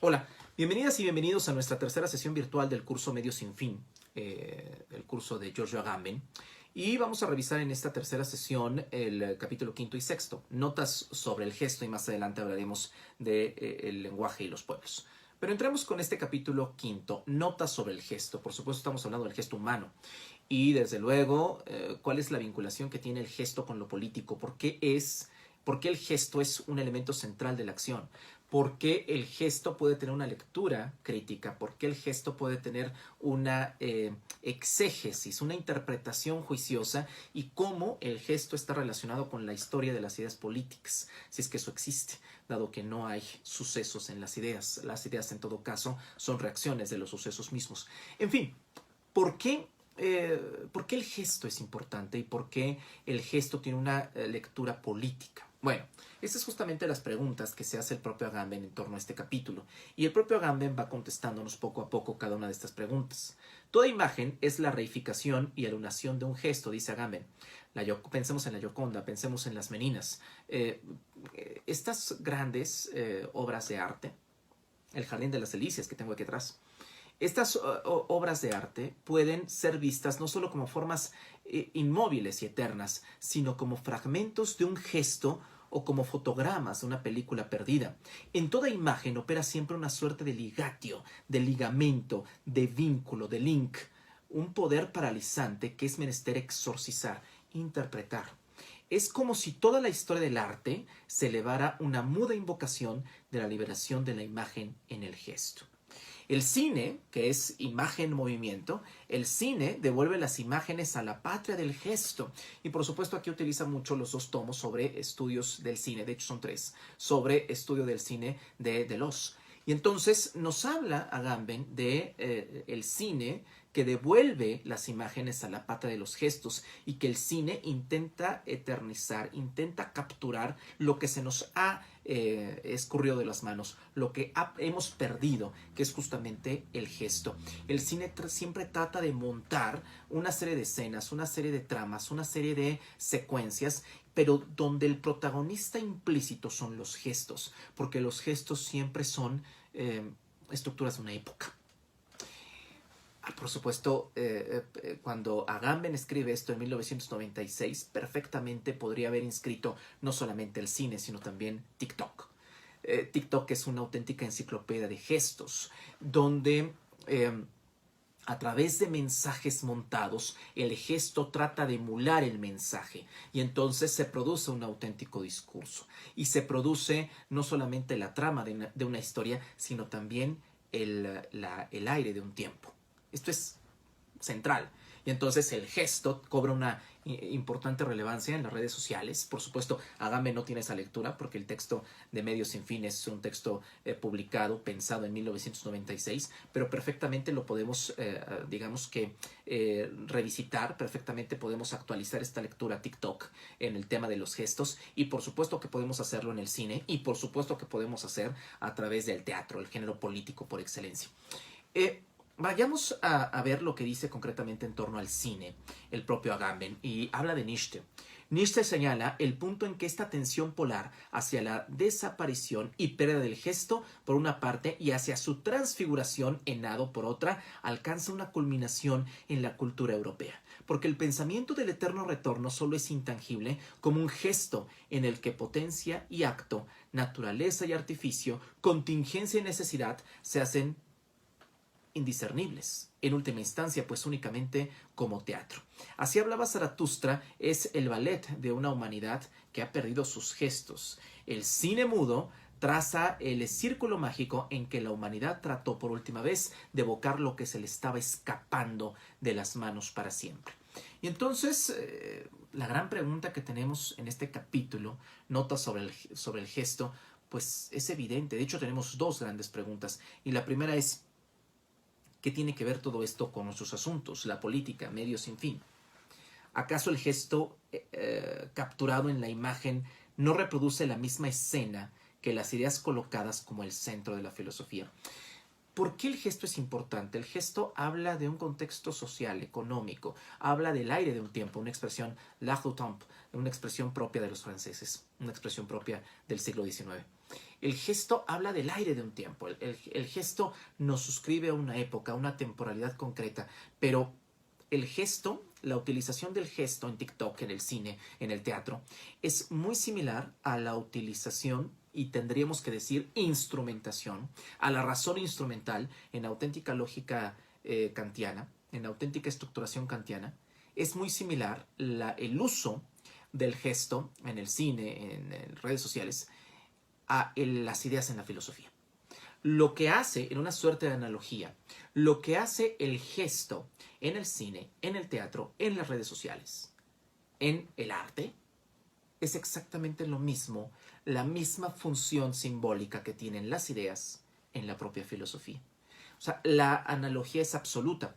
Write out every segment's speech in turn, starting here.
Hola, bienvenidas y bienvenidos a nuestra tercera sesión virtual del curso Medios sin Fin, el curso de Giorgio Agamben. Y vamos a revisar en esta tercera sesión el capítulo quinto y sexto, notas sobre el gesto, y más adelante hablaremos del lenguaje y los pueblos. Pero entremos con este capítulo quinto, notas sobre el gesto. Por supuesto estamos hablando del gesto humano. Y desde luego, ¿cuál es la vinculación que tiene el gesto con lo político? ¿Por qué el gesto es un elemento central de la acción? ¿Por qué el gesto puede tener una lectura crítica? ¿Por qué el gesto puede tener una exégesis, una interpretación juiciosa? ¿Y cómo el gesto está relacionado con la historia de las ideas políticas? Si es que eso existe, dado que no hay sucesos en las ideas. Las ideas, en todo caso, son reacciones de los sucesos mismos. En fin, ¿por qué ¿por qué el gesto es importante y por qué el gesto tiene una lectura política? Bueno, esas son justamente las preguntas que se hace el propio Agamben en torno a este capítulo. Y el propio Agamben va contestándonos poco a poco cada una de estas preguntas. Toda imagen es la reificación y alunación de un gesto, dice Agamben. Pensemos en la Gioconda, pensemos en las Meninas. Estas grandes obras de arte, el Jardín de las Delicias que tengo aquí atrás, estas obras de arte pueden ser vistas no solo como formas inmóviles y eternas, sino como fragmentos de un gesto o como fotogramas de una película perdida. En toda imagen opera siempre una suerte de ligatio, de ligamento, de vínculo, de link, un poder paralizante que es menester exorcizar, interpretar. Es como si toda la historia del arte se elevara una muda invocación de la liberación de la imagen en el gesto. El cine, que es imagen-movimiento, el cine devuelve las imágenes a la patria del gesto. Y por supuesto aquí utiliza mucho los dos tomos sobre estudios del cine, de hecho son tres, sobre estudio del cine de Deleuze. Y entonces nos habla Agamben de el cine que devuelve las imágenes a la patria de los gestos y que el cine intenta eternizar, intenta capturar lo que se nos ha escurrido de las manos, lo que hemos perdido, que es justamente el gesto. El cine siempre trata de montar una serie de escenas, una serie de tramas, una serie de secuencias, pero donde el protagonista implícito son los gestos, porque los gestos siempre son estructuras de una época. Por supuesto, cuando Agamben escribe esto en 1996, perfectamente podría haber inscrito no solamente el cine, sino también TikTok. TikTok es una auténtica enciclopedia de gestos, donde a través de mensajes montados, el gesto trata de emular el mensaje y entonces se produce un auténtico discurso. Y se produce no solamente la trama de una historia, sino también el aire de un tiempo. Esto es central. Y entonces el gesto cobra una importante relevancia en las redes sociales. Por supuesto, Agamben no tiene esa lectura porque el texto de Medios sin Fin es un texto publicado, pensado en 1996, pero perfectamente lo podemos, digamos que, revisitar, perfectamente podemos actualizar esta lectura a TikTok en el tema de los gestos y por supuesto que podemos hacerlo en el cine y por supuesto que podemos hacer a través del teatro, el género político por excelencia. Vayamos a ver lo que dice concretamente en torno al cine el propio Agamben y habla de Nietzsche. Nietzsche señala el punto en que esta tensión polar hacia la desaparición y pérdida del gesto por una parte y hacia su transfiguración en nado por otra alcanza una culminación en la cultura europea. Porque el pensamiento del eterno retorno solo es intangible como un gesto en el que potencia y acto, naturaleza y artificio, contingencia y necesidad se hacen indiscernibles, en última instancia, pues únicamente como teatro. Así hablaba Zaratustra, es el ballet de una humanidad que ha perdido sus gestos. El cine mudo traza el círculo mágico en que la humanidad trató por última vez de evocar lo que se le estaba escapando de las manos para siempre. Y entonces, la gran pregunta que tenemos en este capítulo, notas sobre el gesto, pues es evidente. De hecho, tenemos dos grandes preguntas. Y la primera es, ¿qué tiene que ver todo esto con nuestros asuntos, la política, Medios sin Fin? ¿Acaso el gesto capturado en la imagen no reproduce la misma escena que las ideas colocadas como el centro de la filosofía? ¿Por qué el gesto es importante? El gesto habla de un contexto social, económico, habla del aire de un tiempo, una expresión, l'air du temps, una expresión propia de los franceses, una expresión propia del siglo XIX. El gesto habla del aire de un tiempo. El gesto nos suscribe a una época, a una temporalidad concreta, pero el gesto, la utilización del gesto en TikTok, en el cine, en el teatro, es muy similar a la utilización, y tendríamos que decir instrumentación, a la razón instrumental en auténtica lógica kantiana, en auténtica estructuración kantiana. Es muy similar el uso del gesto en el cine, en redes sociales, a las ideas en la filosofía. Lo que hace, en una suerte de analogía, lo que hace el gesto en el cine, en el teatro, en las redes sociales, en el arte, es exactamente lo mismo, la misma función simbólica que tienen las ideas en la propia filosofía. O sea, la analogía es absoluta.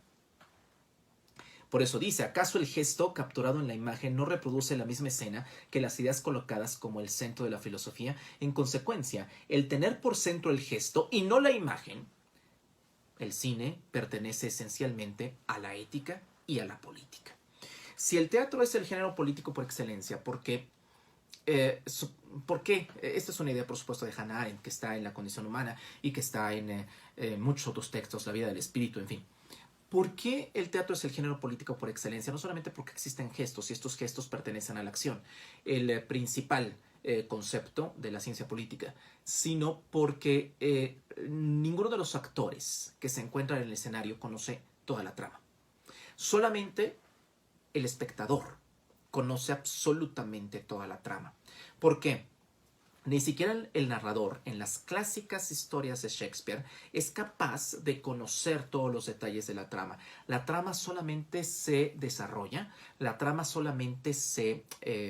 Por eso dice, ¿acaso el gesto capturado en la imagen no reproduce la misma escena que las ideas colocadas como el centro de la filosofía? En consecuencia, el tener por centro el gesto y no la imagen, el cine pertenece esencialmente a la ética y a la política. Si el teatro es el género político por excelencia, ¿por qué? ¿Por qué? Esta es una idea, por supuesto, de Hannah Arendt, que está en La condición humana y que está en muchos otros textos, La vida del espíritu, en fin. ¿Por qué el teatro es el género político por excelencia? No solamente porque existen gestos y estos gestos pertenecen a la acción, el principal concepto de la ciencia política, sino porque ninguno de los actores que se encuentran en el escenario conoce toda la trama. Solamente el espectador conoce absolutamente toda la trama. ¿Por qué? Ni siquiera el narrador, en las clásicas historias de Shakespeare, es capaz de conocer todos los detalles de la trama. La trama solamente se desarrolla, la trama solamente se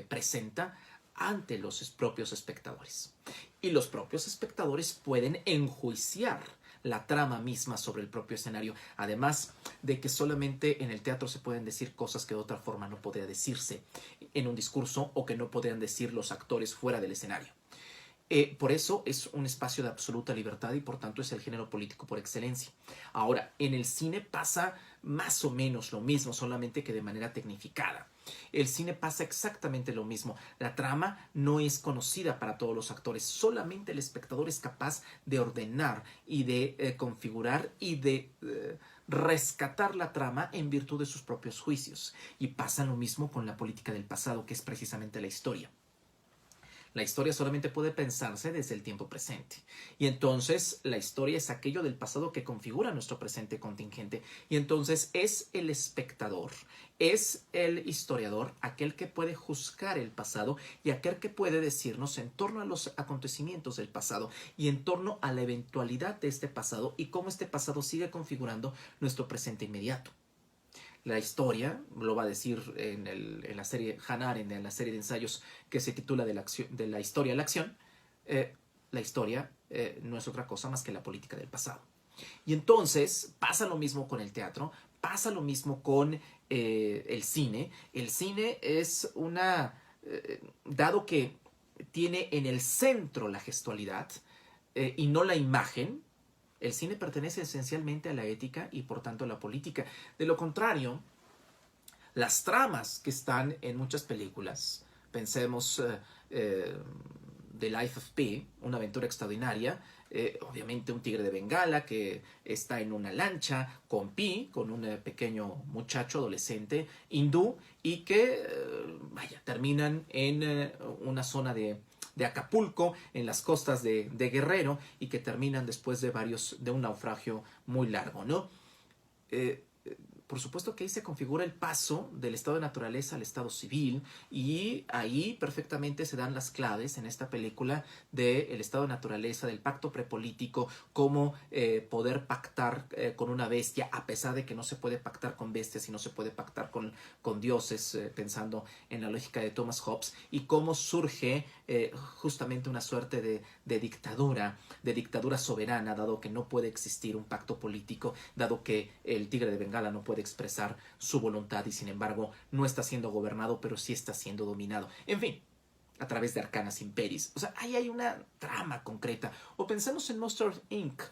presenta ante los propios espectadores. Y los propios espectadores pueden enjuiciar la trama misma sobre el propio escenario, además de que solamente en el teatro se pueden decir cosas que de otra forma no podría decirse en un discurso o que no podrían decir los actores fuera del escenario. Por eso es un espacio de absoluta libertad y por tanto es el género político por excelencia. Ahora, en el cine pasa más o menos lo mismo, solamente que de manera tecnificada. El cine pasa exactamente lo mismo. La trama no es conocida para todos los actores, solamente el espectador es capaz de ordenar y de configurar y de rescatar la trama en virtud de sus propios juicios. Y pasa lo mismo con la política del pasado, que es precisamente la historia. La historia solamente puede pensarse desde el tiempo presente. Y entonces la historia es aquello del pasado que configura nuestro presente contingente. Y entonces es el espectador, es el historiador, aquel que puede juzgar el pasado y aquel que puede decirnos en torno a los acontecimientos del pasado y en torno a la eventualidad de este pasado y cómo este pasado sigue configurando nuestro presente inmediato. La historia, lo va a decir en la serie Hannah Arendt, en la serie de ensayos que se titula de la historia a la acción, la historia no es otra cosa más que la política del pasado. Y entonces pasa lo mismo con el teatro, pasa lo mismo con el cine. El cine es dado que tiene en el centro la gestualidad y no la imagen, el cine pertenece esencialmente a la ética y por tanto a la política. De lo contrario, las tramas que están en muchas películas, pensemos The Life of Pi, una aventura extraordinaria, obviamente un tigre de Bengala que está en una lancha con Pi, con un pequeño muchacho adolescente hindú y que, terminan en una zona de Acapulco, en las costas de Guerrero, y que terminan después de un naufragio muy largo, ¿no? Por supuesto que ahí se configura el paso del estado de naturaleza al estado civil y ahí perfectamente se dan las claves en esta película del estado de naturaleza, del pacto prepolítico, cómo poder pactar con una bestia a pesar de que no se puede pactar con bestias y no se puede pactar con dioses, pensando en la lógica de Thomas Hobbes, y cómo surge justamente una suerte de dictadura soberana, dado que no puede existir un pacto político, dado que el tigre de Bengala no puede expresar su voluntad y sin embargo no está siendo gobernado, pero sí está siendo dominado. En fin, a través de Arcanas Imperis. O sea, ahí hay una trama concreta. O pensemos en Monster Inc.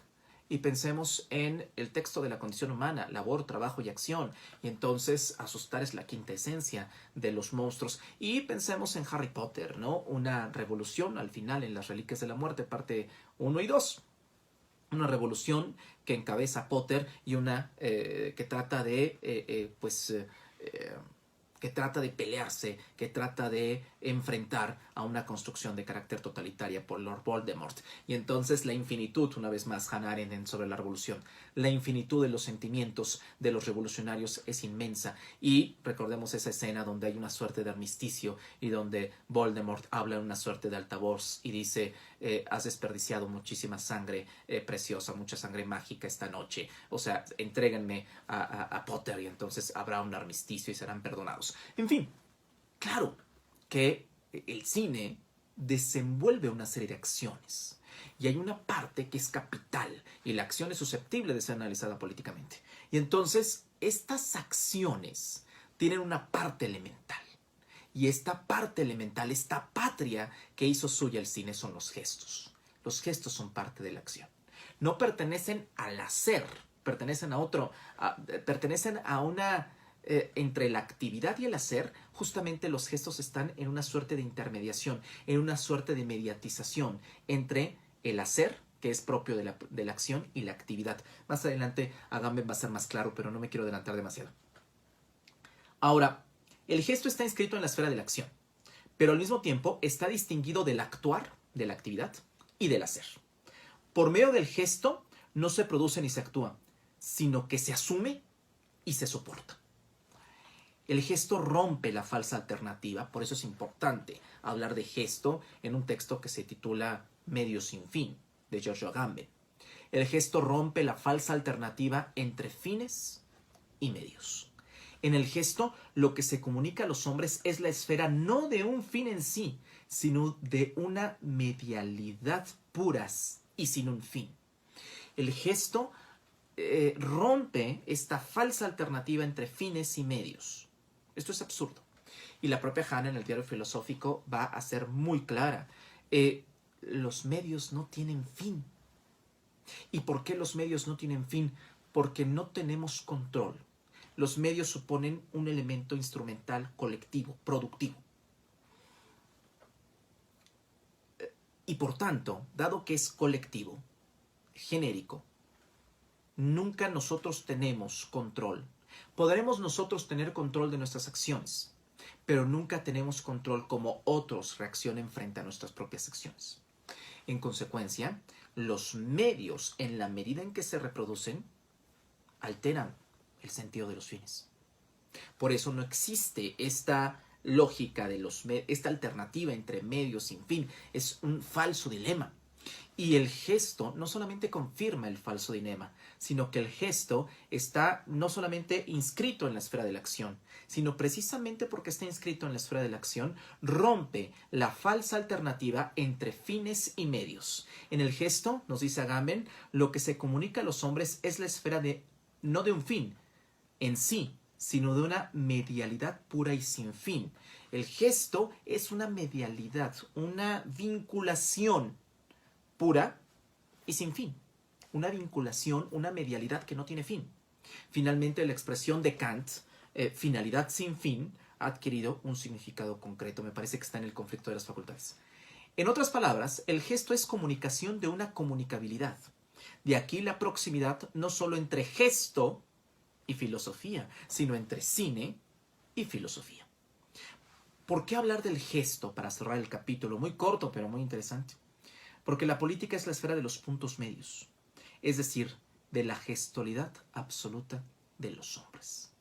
y pensemos en el texto de la condición humana, labor, trabajo y acción. Y entonces asustar es la quinta esencia de los monstruos. Y pensemos en Harry Potter, ¿no? Una revolución al final en las Reliquias de la Muerte, parte 1 y 2. Una revolución que encabeza Potter y una que trata de, que trata de pelearse, que trata de enfrentar a una construcción de carácter totalitaria por Lord Voldemort. Y entonces la infinitud, una vez más, Hannah Arendt sobre la revolución, la infinitud de los sentimientos de los revolucionarios es inmensa. Y recordemos esa escena donde hay una suerte de armisticio y donde Voldemort habla en una suerte de altavoz y dice: has desperdiciado muchísima sangre preciosa, mucha sangre mágica esta noche. O sea, entréguenme a Potter y entonces habrá un armisticio y serán perdonados. En fin, claro que el cine desenvuelve una serie de acciones y hay una parte que es capital y la acción es susceptible de ser analizada políticamente. Y entonces estas acciones tienen una parte elemental. Y esta parte elemental, esta patria que hizo suya el cine son los gestos. Los gestos son parte de la acción. No pertenecen al hacer, pertenecen a otro, pertenecen a una... entre la actividad y el hacer, justamente los gestos están en una suerte de intermediación, en una suerte de mediatización entre el hacer, que es propio de la acción, y la actividad. Más adelante Agamben va a ser más claro, pero no me quiero adelantar demasiado. Ahora, el gesto está inscrito en la esfera de la acción, pero al mismo tiempo está distinguido del actuar, de la actividad y del hacer. Por medio del gesto no se produce ni se actúa, sino que se asume y se soporta. El gesto rompe la falsa alternativa, por eso es importante hablar de gesto en un texto que se titula Medios sin fin, de Giorgio Agamben. El gesto rompe la falsa alternativa entre fines y medios. En el gesto, lo que se comunica a los hombres es la esfera no de un fin en sí, sino de una medialidad puras y sin un fin. El gesto rompe esta falsa alternativa entre fines y medios. Esto es absurdo. Y la propia Hannah en el diario filosófico va a ser muy clara. Los medios no tienen fin. ¿Y por qué los medios no tienen fin? Porque no tenemos control. Los medios suponen un elemento instrumental colectivo, productivo. Y por tanto, dado que es colectivo, genérico, nunca nosotros tenemos control. Podremos nosotros tener control de nuestras acciones, pero nunca tenemos control como otros reaccionen frente a nuestras propias acciones. En consecuencia, los medios, en la medida en que se reproducen, alteran el sentido de los fines. Por eso no existe esta lógica de esta alternativa entre medios sin fin. Es un falso dilema. Y el gesto no solamente confirma el falso dilema, sino que el gesto está no solamente inscrito en la esfera de la acción, sino precisamente porque está inscrito en la esfera de la acción, rompe la falsa alternativa entre fines y medios. En el gesto, nos dice Agamben, lo que se comunica a los hombres es la esfera no de un fin en sí, sino de una medialidad pura y sin fin. El gesto es una medialidad, una vinculación pura y sin fin. Una vinculación, una medialidad que no tiene fin. Finalmente, la expresión de Kant, finalidad sin fin, ha adquirido un significado concreto. Me parece que está en el conflicto de las facultades. En otras palabras, el gesto es comunicación de una comunicabilidad. De aquí la proximidad no solo entre gesto y filosofía, sino entre cine y filosofía. ¿Por qué hablar del gesto para cerrar el capítulo? Muy corto, pero muy interesante. Porque la política es la esfera de los puntos medios, es decir, de la gestualidad absoluta de los hombres.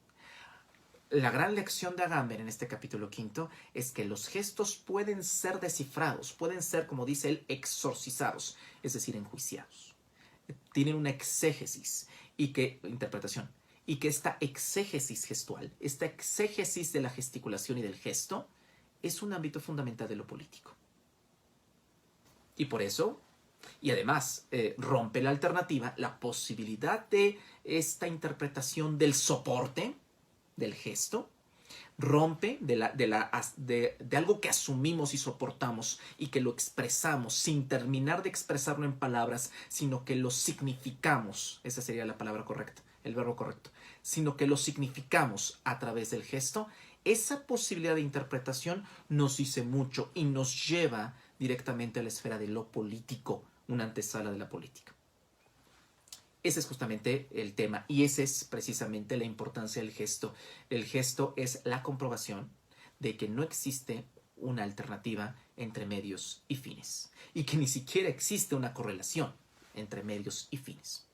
La gran lección de Agamben en este capítulo quinto es que los gestos pueden ser descifrados, pueden ser, como dice él, exorcizados, es decir, enjuiciados. Tienen una exégesis interpretación, y que esta exégesis gestual, esta exégesis de la gesticulación y del gesto, es un ámbito fundamental de lo político. Y por eso, y además rompe la alternativa, la posibilidad de esta interpretación del soporte, del gesto, Rompe de algo que asumimos y soportamos y que lo expresamos sin terminar de expresarlo en palabras, sino que lo significamos. Esa sería la palabra correcta, el verbo correcto. Sino que lo significamos a través del gesto. Esa posibilidad de interpretación nos dice mucho y nos lleva directamente a la esfera de lo político, una antesala de la política. Ese es justamente el tema y esa es precisamente la importancia del gesto. El gesto es la comprobación de que no existe una alternativa entre medios y fines y que ni siquiera existe una correlación entre medios y fines.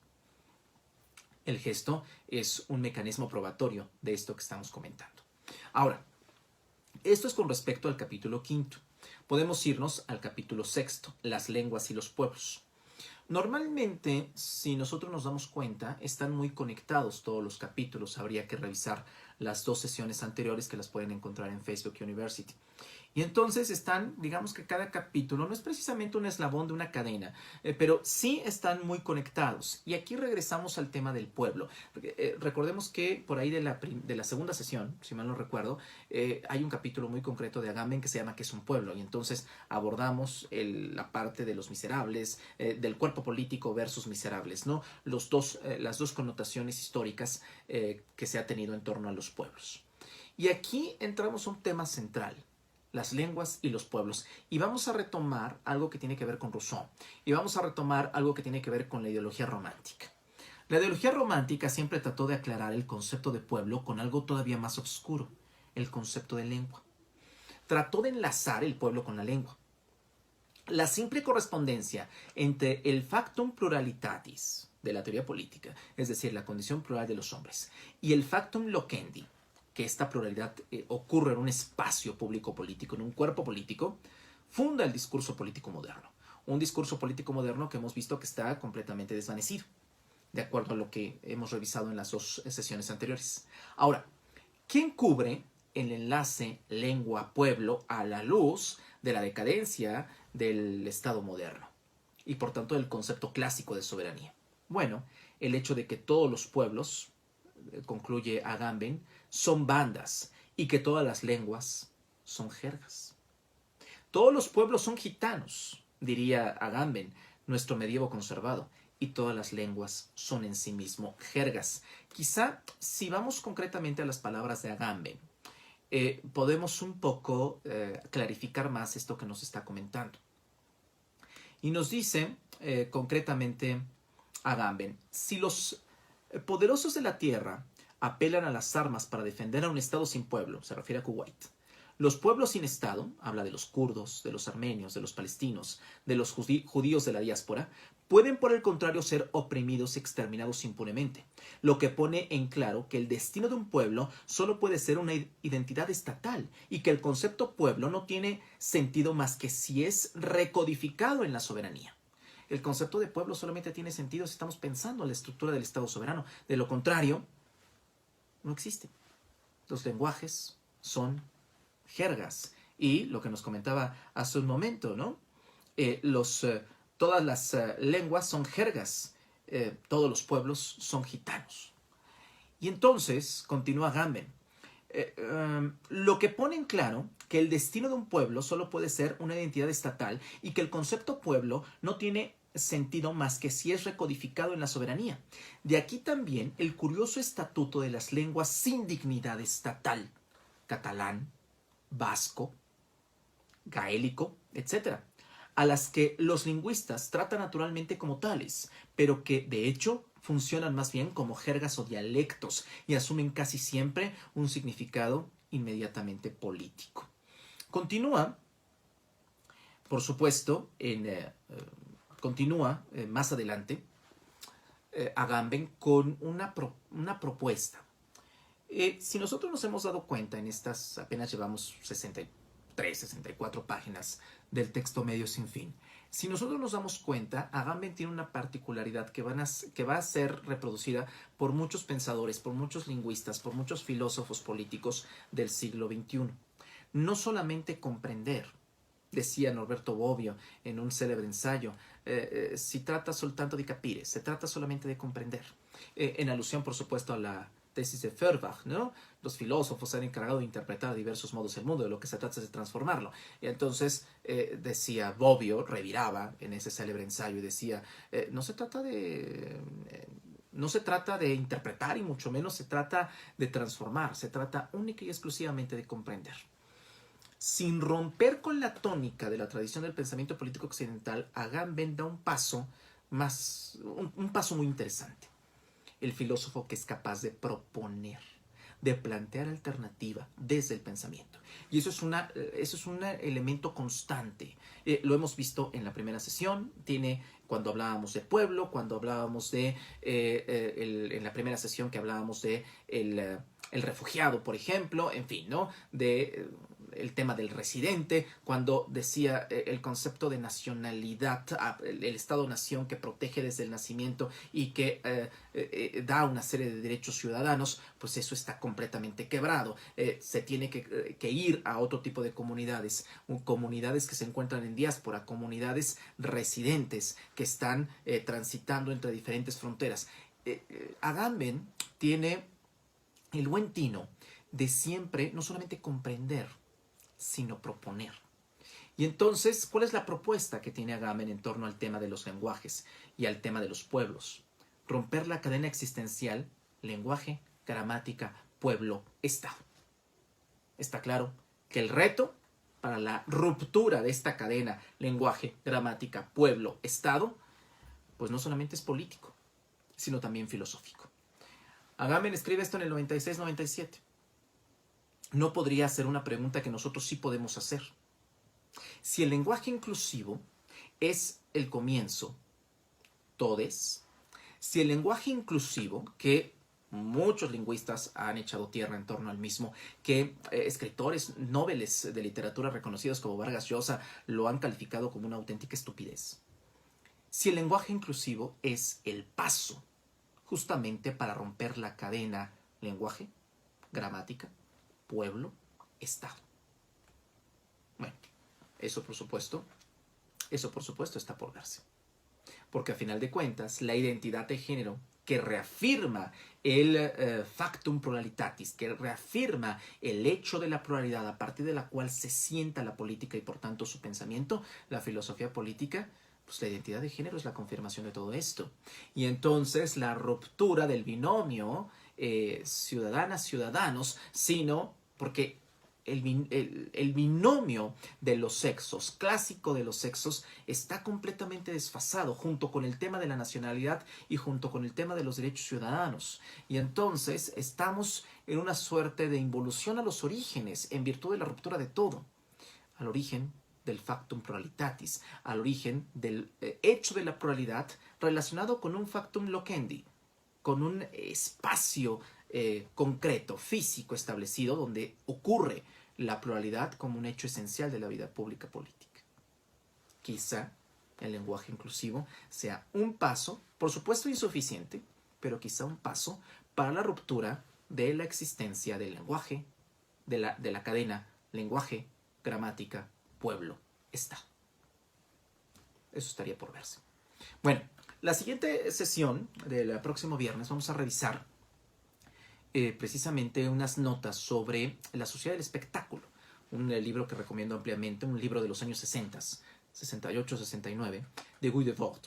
El gesto es un mecanismo probatorio de esto que estamos comentando. Ahora, esto es con respecto al capítulo 5. Podemos irnos al capítulo 6, las lenguas y los pueblos. Normalmente, si nosotros nos damos cuenta, están muy conectados todos los capítulos. Habría que revisar las 2 sesiones anteriores que las pueden encontrar en Facebook University. Y entonces están, digamos que cada capítulo no es precisamente un eslabón de una cadena, pero sí están muy conectados. Y aquí regresamos al tema del pueblo. Recordemos que por ahí de la segunda sesión, si mal no recuerdo, hay un capítulo muy concreto de Agamben que se llama ¿Qué es un pueblo? Y entonces abordamos la parte de los miserables, del cuerpo político versus miserables, ¿no? Las dos connotaciones históricas que se ha tenido en torno a los pueblos. Y aquí entramos a un tema central. Las lenguas y los pueblos. Y vamos a retomar algo que tiene que ver con Rousseau. Y vamos a retomar algo que tiene que ver con la ideología romántica. La ideología romántica siempre trató de aclarar el concepto de pueblo con algo todavía más oscuro, el concepto de lengua. Trató de enlazar el pueblo con la lengua. La simple correspondencia entre el factum pluralitatis de la teoría política, es decir, la condición plural de los hombres, y el factum loquendi, que esta pluralidad ocurre en un espacio público político, en un cuerpo político, funda el discurso político moderno. Un discurso político moderno que hemos visto que está completamente desvanecido, de acuerdo a lo que hemos revisado en las 2 sesiones anteriores. Ahora, ¿quién cubre el enlace lengua-pueblo a la luz de la decadencia del Estado moderno y por tanto del concepto clásico de soberanía? Bueno, el hecho de que todos los pueblos, concluye Agamben, son bandas y que todas las lenguas son jergas. Todos los pueblos son gitanos, diría Agamben, nuestro medievo conservado, y todas las lenguas son en sí mismo jergas. Quizá, si vamos concretamente a las palabras de Agamben, podemos un poco clarificar más esto que nos está comentando. Y nos dice concretamente Agamben, si los poderosos de la tierra apelan a las armas para defender a un estado sin pueblo, se refiere a Kuwait. Los pueblos sin estado, habla de los kurdos, de los armenios, de los palestinos, de los judíos de la diáspora, pueden por el contrario ser oprimidos y exterminados impunemente, lo que pone en claro que el destino de un pueblo solo puede ser una identidad estatal y que el concepto pueblo no tiene sentido más que si es recodificado en la soberanía. El concepto de pueblo solamente tiene sentido si estamos pensando en la estructura del Estado soberano. De lo contrario, no existe. Los lenguajes son jergas. Y lo que nos comentaba hace un momento, ¿no? Todas las lenguas son jergas. Todos los pueblos son gitanos. Y entonces, continúa Agamben, lo que pone en claro que el destino de un pueblo solo puede ser una identidad estatal y que el concepto pueblo no tiene sentido más que si es recodificado en la soberanía. De aquí también el curioso estatuto de las lenguas sin dignidad estatal, catalán, vasco, gaélico, etc., a las que los lingüistas tratan naturalmente como tales, pero que de hecho funcionan más bien como jergas o dialectos y asumen casi siempre un significado inmediatamente político. Continúa, por supuesto, continúa más adelante Agamben con una propuesta. Si nosotros nos hemos dado cuenta en estas, apenas llevamos 63, 64 páginas del texto medio sin fin, si nosotros nos damos cuenta, Agamben tiene una particularidad que va a ser reproducida por muchos pensadores, por muchos lingüistas, por muchos filósofos políticos del siglo XXI. No solamente comprender, decía Norberto Bobbio en un célebre ensayo, si trata soltanto de capire, se trata solamente de comprender, en alusión por supuesto a la tesis de Feuerbach, ¿no? Los filósofos se han encargado de interpretar diversos modos el mundo, de lo que se trata es de transformarlo. Y entonces decía Bobbio, reviraba en ese célebre ensayo y decía, no se trata de interpretar y mucho menos se trata de transformar, se trata única y exclusivamente de comprender. Sin romper con la tónica de la tradición del pensamiento político occidental, Agamben da un paso muy interesante. El filósofo que es capaz de proponer, de plantear alternativa desde el pensamiento. Y eso es un elemento constante. Lo hemos visto en la primera sesión, cuando hablábamos del pueblo, cuando hablábamos en la primera sesión que hablábamos de el refugiado, por ejemplo, en fin, ¿no? El tema del residente, cuando decía el concepto de nacionalidad, el Estado-nación que protege desde el nacimiento y que da una serie de derechos ciudadanos, pues eso está completamente quebrado. Se tiene que ir a otro tipo de comunidades que se encuentran en diáspora, comunidades residentes que están transitando entre diferentes fronteras. Agamben tiene el buen tino de siempre no solamente comprender, sino proponer. Y entonces, ¿cuál es la propuesta que tiene Agamben en torno al tema de los lenguajes y al tema de los pueblos? Romper la cadena existencial, lenguaje, gramática, pueblo, Estado. Está claro que el reto para la ruptura de esta cadena, lenguaje, gramática, pueblo, Estado, pues no solamente es político, sino también filosófico. Agamben escribe esto en el 96-97. No podría ser una pregunta que nosotros sí podemos hacer. Si el lenguaje inclusivo es el comienzo, todes, si el lenguaje inclusivo, que muchos lingüistas han echado tierra en torno al mismo, que escritores nobeles de literatura reconocidos como Vargas Llosa lo han calificado como una auténtica estupidez. Si el lenguaje inclusivo es el paso justamente para romper la cadena lenguaje, gramática, pueblo, Estado. Bueno, eso por supuesto está por verse. Porque a final de cuentas, la identidad de género que reafirma el factum pluralitatis, que reafirma el hecho de la pluralidad a partir de la cual se sienta la política y por tanto su pensamiento, la filosofía política, pues la identidad de género es la confirmación de todo esto. Y entonces la ruptura del binomio ciudadanas-ciudadanos, sino porque el binomio de los sexos, clásico de los sexos, está completamente desfasado junto con el tema de la nacionalidad y junto con el tema de los derechos ciudadanos. Y entonces estamos en una suerte de involución a los orígenes en virtud de la ruptura de todo. Al origen del factum pluralitatis, al origen del hecho de la pluralidad relacionado con un factum loquendi, con un espacio concreto, físico establecido donde ocurre la pluralidad como un hecho esencial de la vida pública política. Quizá el lenguaje inclusivo sea un paso, por supuesto insuficiente, pero quizá un paso para la ruptura de la existencia del lenguaje, de la cadena lenguaje, gramática, pueblo, Estado. Eso estaría por verse. Bueno, la siguiente sesión del próximo viernes vamos a revisar precisamente unas notas sobre la sociedad del espectáculo, un libro que recomiendo ampliamente, un libro de los años 60, 68, 69, de Guy Debord.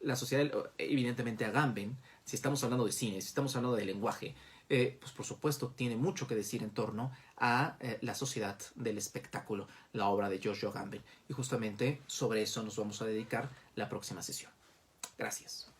La sociedad, evidentemente, Agamben, si estamos hablando de cine, si estamos hablando de lenguaje, pues por supuesto tiene mucho que decir en torno a la sociedad del espectáculo, la obra de Giorgio Agamben. Y justamente sobre eso nos vamos a dedicar la próxima sesión. Gracias.